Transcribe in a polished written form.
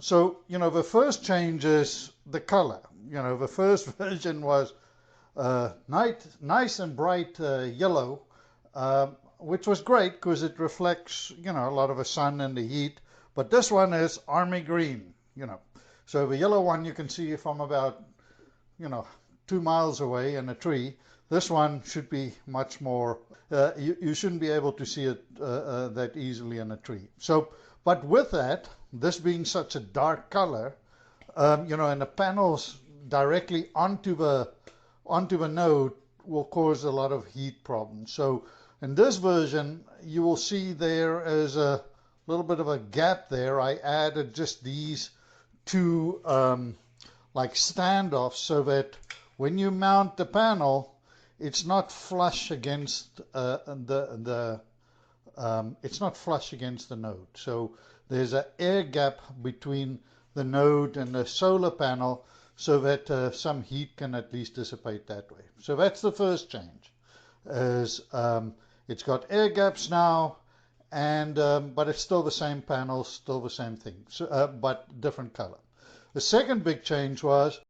So, the first change is the color. The first version was nice and bright yellow, which was great because it reflects, a lot of the sun and the heat. But this one is army green. So the yellow one you can see from about, you know, 2 miles away in a tree. This one should be much more, you shouldn't be able to see it that easily in a tree. So, but with that, this being such a dark color, and the panels directly onto the node will cause a lot of heat problems. So in this version, you will see there is a little bit of a gap there. I added just these two like standoffs so that when you mount the panel, it's not flush against it's not flush against the node. So there's an air gap between the node and the solar panel so that some heat can at least dissipate that way. So that's the first change. Is it's got air gaps now, and but it's still the same panel, still the same thing, so, but different color. The second big change was